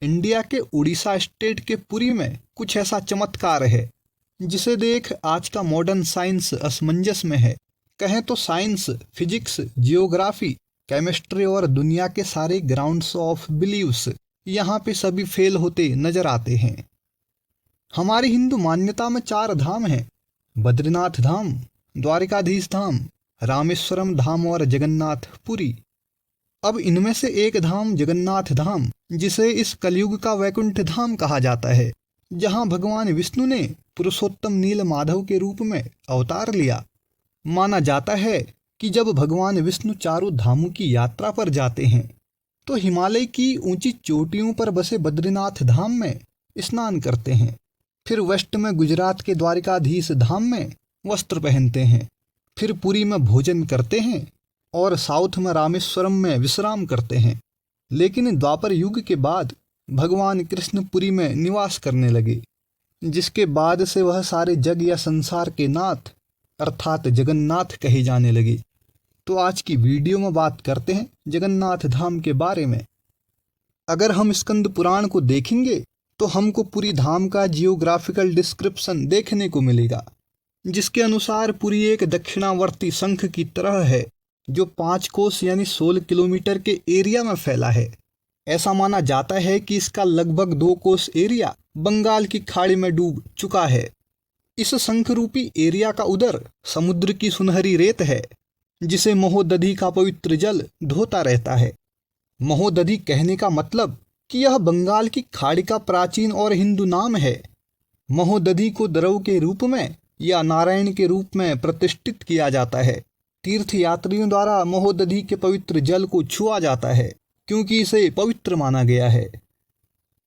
India के Orissa state के पुरी में कुछ ऐसा चमत्कार है जिसे देख आज का मॉडर्न साइंस असमंजस में है। कहें तो साइंस, फिजिक्स, जियोग्राफी, केमिस्ट्री और दुनिया के सारे ग्राउंड्स ऑफ बिलीव्स यहाँ पे सभी फेल होते नजर आते हैं। हमारी हिंदू मान्यता में 4 धाम हैं: बद्रीनाथ धाम, द्वारिकाधीश धाम, रामेश्वरम धाम और जगन्नाथ पुरी। अब इनमें से एक धाम जगन्नाथ धाम, जिसे इस कलयुग का वैकुंठ धाम कहा जाता है, जहां भगवान विष्णु ने पुरुषोत्तम नील माधव के रूप में अवतार लिया। माना जाता है कि जब भगवान विष्णु चारों धामों की यात्रा पर जाते हैं तो हिमालय की ऊंची चोटियों पर बसे बद्रीनाथ धाम में स्नान करते हैं, फिर वेस्ट में गुजरात के द्वारिकाधीश धाम में वस्त्र पहनते हैं, फिर पुरी में भोजन करते हैं और साउथ में रामेश्वरम में विश्राम करते हैं। लेकिन द्वापर युग के बाद भगवान कृष्ण पुरी में निवास करने लगे, जिसके बाद से वह सारे जग या संसार के नाथ अर्थात जगन्नाथ कहे जाने लगे। तो आज की वीडियो में बात करते हैं जगन्नाथ धाम के बारे में। अगर हम स्कंद पुराण को देखेंगे तो हमको पुरी धाम का जियोग्राफिकल डिस्क्रिप्शन देखने को मिलेगा, जिसके अनुसार पुरी एक दक्षिणावर्ती शंख की तरह है जो 5 कोस यानी 16 किलोमीटर के एरिया में फैला है। ऐसा माना जाता है कि इसका लगभग 2 कोस एरिया बंगाल की खाड़ी में डूब चुका है। इस शंख रूपी एरिया का उदर समुद्र की सुनहरी रेत है, जिसे महोदधि का पवित्र जल धोता रहता है। महोदधि कहने का मतलब कि यह बंगाल की खाड़ी का प्राचीन और हिंदू नाम है। महोदधि को द्रव के रूप में या नारायण के रूप में प्रतिष्ठित किया जाता है। तीर्थ यात्रियों द्वारा महोदधि के पवित्र जल को छुआ जाता है क्योंकि इसे पवित्र माना गया है।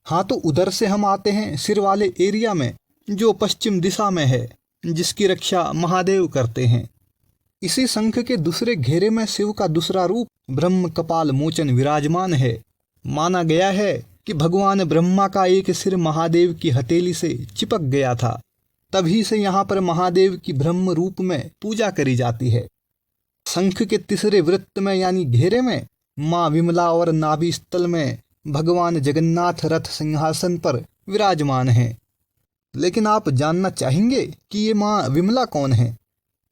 हाँ, तो उधर से हम आते हैं सिर वाले एरिया में, जो पश्चिम दिशा में है, जिसकी रक्षा महादेव करते हैं। इसी शंख के दूसरे घेरे में शिव का दूसरा रूप ब्रह्म कपाल मोचन विराजमान है। माना गया है कि भगवान ब्रह्मा का एक सिर महादेव की हथेली से चिपक गया था, तभी से यहाँ पर महादेव की ब्रह्म रूप में पूजा करी जाती है। शंख के तीसरे वृत्त में यानी घेरे में माँ विमला और नाभि स्थल में भगवान जगन्नाथ रथ सिंहासन पर विराजमान हैं। लेकिन आप जानना चाहेंगे कि ये माँ विमला कौन है?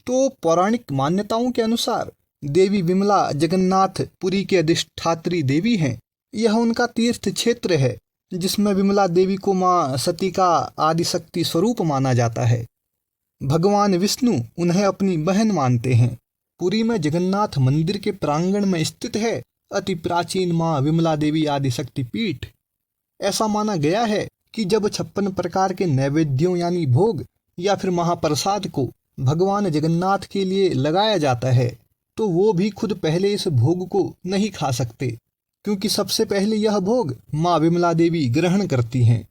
तो पौराणिक मान्यताओं के अनुसार देवी विमला जगन्नाथ पुरी के अधिष्ठात्री देवी हैं। यह उनका तीर्थ क्षेत्र है, जिसमें विमला देवी को माँ सती का आदिशक्ति स्वरूप माना जाता है। भगवान विष्णु उन्हें अपनी बहन मानते हैं। पुरी में जगन्नाथ मंदिर के प्रांगण में स्थित है अति प्राचीन माँ विमला देवी आदिशक्ति पीठ। ऐसा माना गया है कि जब 56 प्रकार के नैवेद्यों यानी भोग या फिर महाप्रसाद को भगवान जगन्नाथ के लिए लगाया जाता है तो वो भी खुद पहले इस भोग को नहीं खा सकते, क्योंकि सबसे पहले यह भोग माँ विमला देवी ग्रहण करती हैं।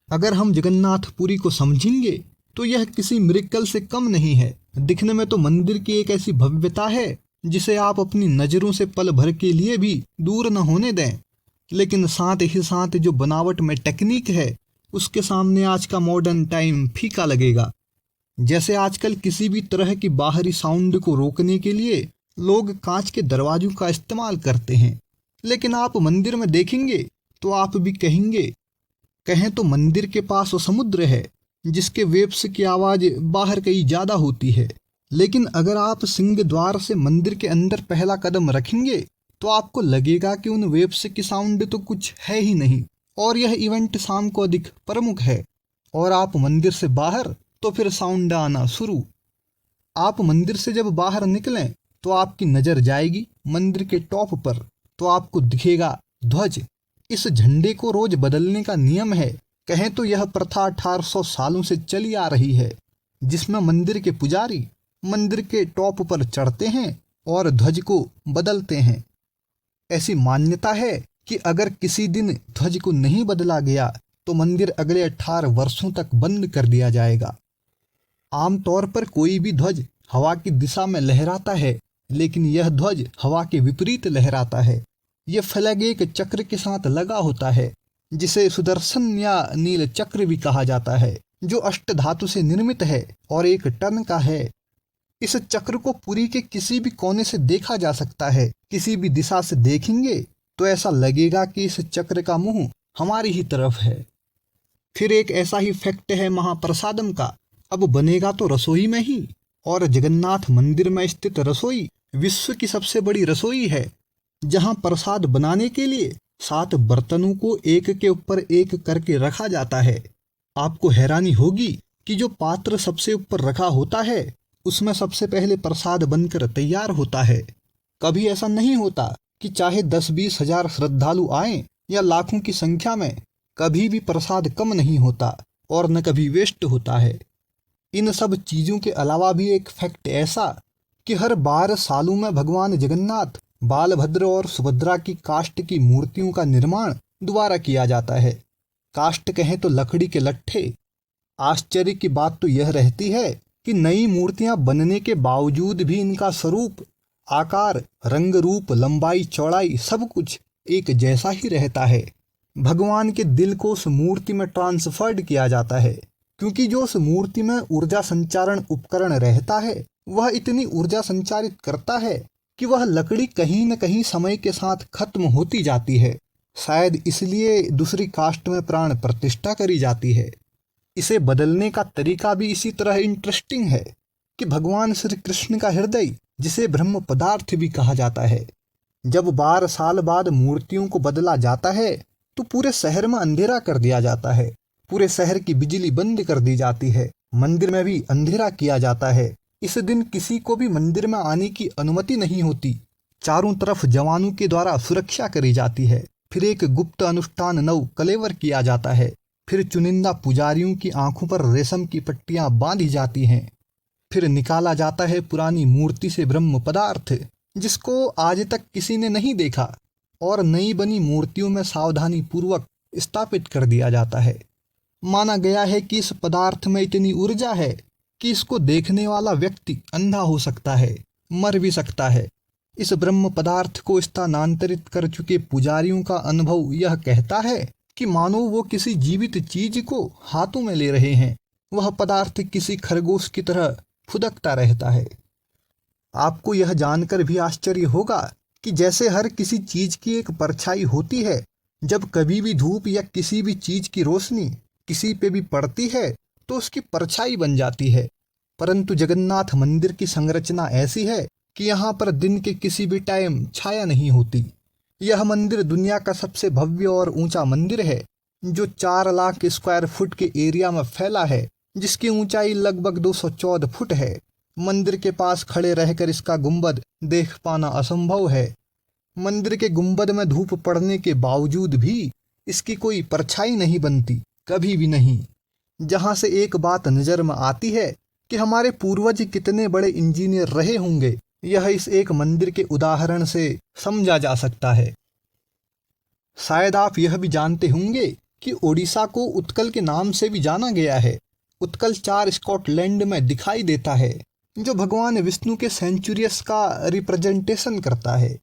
अगर हम जगन्नाथ पुरी को समझेंगे तो यह किसी मिरेकल से कम नहीं है। दिखने में तो मंदिर की एक ऐसी भव्यता है जिसे आप अपनी नज़रों से पल भर के लिए भी दूर न होने दें, लेकिन साथ ही साथ जो बनावट में टेक्निक है उसके सामने आज का मॉडर्न टाइम फीका लगेगा। जैसे आजकल किसी भी तरह की बाहरी साउंड को रोकने के लिए लोग कांच के दरवाजों का इस्तेमाल करते हैं, लेकिन आप मंदिर में देखेंगे तो आप भी कहें तो मंदिर के पास वो समुद्र है जिसके वेव्स की आवाज़ बाहर कहीं ज़्यादा होती है। लेकिन अगर आप सिंह द्वार से मंदिर के अंदर पहला कदम रखेंगे तो आपको लगेगा कि उन वेव्स की साउंड तो कुछ है ही नहीं, और यह इवेंट शाम को अधिक प्रमुख है। और आप मंदिर से बाहर तो फिर साउंड आना शुरू। आप मंदिर से जब बाहर निकलें तो आपकी नज़र जाएगी मंदिर के टॉप पर, तो आपको दिखेगा ध्वज। इस झंडे को रोज बदलने का नियम है। कहें तो यह प्रथा 1800 सालों से चली आ रही है, जिसमें मंदिर के पुजारी मंदिर के टॉप पर चढ़ते हैं और ध्वज को बदलते हैं। ऐसी मान्यता है कि अगर किसी दिन ध्वज को नहीं बदला गया तो मंदिर अगले 18 वर्षों तक बंद कर दिया जाएगा। आमतौर पर कोई भी ध्वज हवा की दिशा में लहराता है, लेकिन यह ध्वज हवा के विपरीत लहराता है। यह फ्लैग एक चक्र के साथ लगा होता है, जिसे सुदर्शन या नील चक्र भी कहा जाता है, जो अष्ट धातु से निर्मित है और 1 टन का है। इस चक्र को पुरी के किसी भी कोने से देखा जा सकता है। किसी भी दिशा से देखेंगे तो ऐसा लगेगा कि इस चक्र का मुंह हमारी ही तरफ है। फिर एक ऐसा ही फैक्ट है महाप्रसादम का, अब बनेगा तो रसोई में ही, और जगन्नाथ मंदिर में स्थित रसोई विश्व की सबसे बड़ी रसोई है, जहां प्रसाद बनाने के लिए 7 बर्तनों को एक के ऊपर एक करके रखा जाता है। आपको हैरानी होगी कि जो पात्र सबसे ऊपर रखा होता है उसमें सबसे पहले प्रसाद बनकर तैयार होता है। कभी ऐसा नहीं होता कि चाहे 10-20 हजार श्रद्धालु आएं या लाखों की संख्या में, कभी भी प्रसाद कम नहीं होता और न कभी वेस्ट होता है। इन सब चीज़ों के अलावा भी एक फैक्ट ऐसा कि हर 12 सालों में भगवान जगन्नाथ, बालभद्र और सुभद्रा की काष्ठ की मूर्तियों का निर्माण दोबारा किया जाता है। काष्ठ कहें तो लकड़ी के लट्ठे। आश्चर्य की बात तो यह रहती है कि नई मूर्तियां बनने के बावजूद भी इनका स्वरूप, आकार, रंग रूप, लंबाई, चौड़ाई सब कुछ एक जैसा ही रहता है। भगवान के दिल को उस मूर्ति में ट्रांसफर्ड किया जाता है, क्योंकि जो उस मूर्ति में ऊर्जा संचारण उपकरण रहता है वह इतनी ऊर्जा संचारित करता है कि वह लकड़ी कहीं न कहीं समय के साथ खत्म होती जाती है। शायद इसलिए दूसरी कास्ट में प्राण प्रतिष्ठा करी जाती है। इसे बदलने का तरीका भी इसी तरह इंटरेस्टिंग है कि भगवान श्री कृष्ण का हृदय, जिसे ब्रह्म पदार्थ भी कहा जाता है, जब 12 साल बाद मूर्तियों को बदला जाता है तो पूरे शहर में अंधेरा कर दिया जाता है। पूरे शहर की बिजली बंद कर दी जाती है, मंदिर में भी अंधेरा किया जाता है। इस दिन किसी को भी मंदिर में आने की अनुमति नहीं होती। चारों तरफ जवानों के द्वारा सुरक्षा करी जाती है। फिर एक गुप्त अनुष्ठान नव कलेवर किया जाता है। फिर चुनिंदा पुजारियों की आंखों पर रेशम की पट्टियां बांधी जाती हैं। फिर निकाला जाता है पुरानी मूर्ति से ब्रह्म पदार्थ, जिसको आज तक किसी ने नहीं देखा, और नई बनी मूर्तियों में सावधानी पूर्वक स्थापित कर दिया जाता है। माना गया है कि इस पदार्थ में इतनी ऊर्जा है कि इसको देखने वाला व्यक्ति अंधा हो सकता है, मर भी सकता है। इस ब्रह्म पदार्थ को स्थानांतरित कर चुके पुजारियों का अनुभव यह कहता है कि मानो वो किसी जीवित चीज को हाथों में ले रहे हैं। वह पदार्थ किसी खरगोश की तरह फुदकता रहता है। आपको यह जानकर भी आश्चर्य होगा कि जैसे हर किसी चीज की एक परछाई होती है, जब कभी भी धूप या किसी भी चीज की रोशनी किसी पे भी पड़ती है तो उसकी परछाई बन जाती है। परंतु जगन्नाथ मंदिर की संरचना ऐसी है कि यहाँ पर दिन के किसी भी टाइम छाया नहीं होती। यह मंदिर दुनिया का सबसे भव्य और ऊंचा मंदिर है, जो 4 लाख स्क्वायर फुट के एरिया में फैला है, जिसकी ऊंचाई लगभग 214 फुट है। मंदिर के पास खड़े रहकर इसका गुंबद देख पाना असंभव है। मंदिर के गुंबद में धूप पड़ने के बावजूद भी इसकी कोई परछाई नहीं बनती, कभी भी नहीं। जहां से एक बात नजर में आती है कि हमारे पूर्वज कितने बड़े इंजीनियर रहे होंगे, यह इस एक मंदिर के उदाहरण से समझा जा सकता है। शायद आप यह भी जानते होंगे कि ओडिशा को उत्कल के नाम से भी जाना गया है। उत्कल 4 स्कॉटलैंड में दिखाई देता है, जो भगवान विष्णु के सेंचुरियस का रिप्रेजेंटेशन करता है।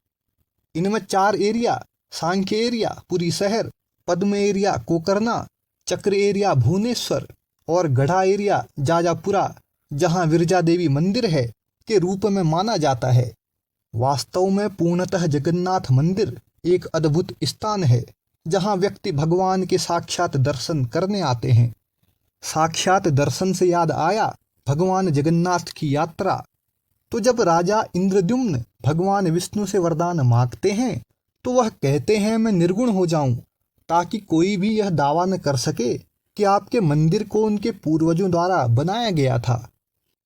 इनमें 4 एरिया, सांख्य एरिया पुरी शहर, पद्म एरिया कोकरना, चक्र एरिया भुवनेश्वर और गढ़ा एरिया जाजापुरा, जहां विरजा देवी मंदिर है, के रूप में माना जाता है। वास्तव में पूर्णतः जगन्नाथ मंदिर एक अद्भुत स्थान है, जहां व्यक्ति भगवान के साक्षात दर्शन करने आते हैं। साक्षात दर्शन से याद आया भगवान जगन्नाथ की यात्रा। तो जब राजा इंद्रद्युम्न भगवान विष्णु से वरदान मांगते हैं तो वह कहते हैं मैं निर्गुण हो जाऊं, ताकि कोई भी यह दावा न कर सके कि आपके मंदिर को उनके पूर्वजों द्वारा बनाया गया था।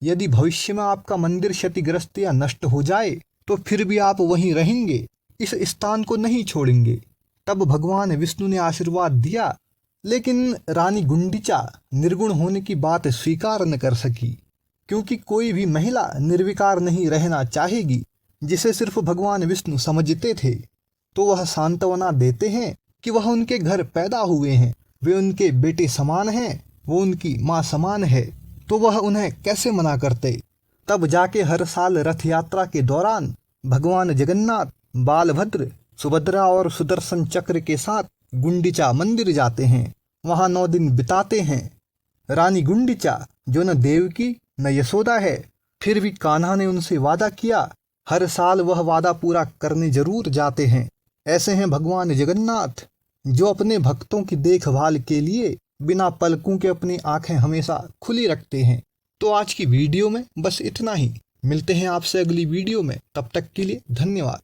यदि भविष्य में आपका मंदिर क्षतिग्रस्त या नष्ट हो जाए तो फिर भी आप वहीं रहेंगे, इस स्थान को नहीं छोड़ेंगे। तब भगवान विष्णु ने आशीर्वाद दिया, लेकिन रानी गुंडीचा निर्गुण होने की बात स्वीकार न कर सकी, क्योंकि कोई भी महिला निर्विकार नहीं रहना चाहेगी, जिसे सिर्फ भगवान विष्णु समझते थे। तो वह सांत्वना देते हैं कि वह उनके घर पैदा हुए हैं, वे उनके बेटे समान हैं, वो उनकी माँ समान है, तो वह उन्हें कैसे मना करते। तब जाके हर साल रथ यात्रा के दौरान भगवान जगन्नाथ, बालभद्र, सुभद्रा और सुदर्शन चक्र के साथ गुंडीचा मंदिर जाते हैं। वहां 9 दिन बिताते हैं। रानी गुंडीचा, जो न देवकी न यशोदा है, फिर भी कान्हा ने उनसे वादा किया, हर साल वह वादा पूरा करने जरूर जाते हैं। ऐसे हैं भगवान जगन्नाथ। जो अपने भक्तों की देखभाल के लिए बिना पलकों के अपनी आंखें हमेशा खुली रखते हैं। तो आज की वीडियो में बस इतना ही। मिलते हैं आपसे अगली वीडियो में, तब तक के लिए धन्यवाद।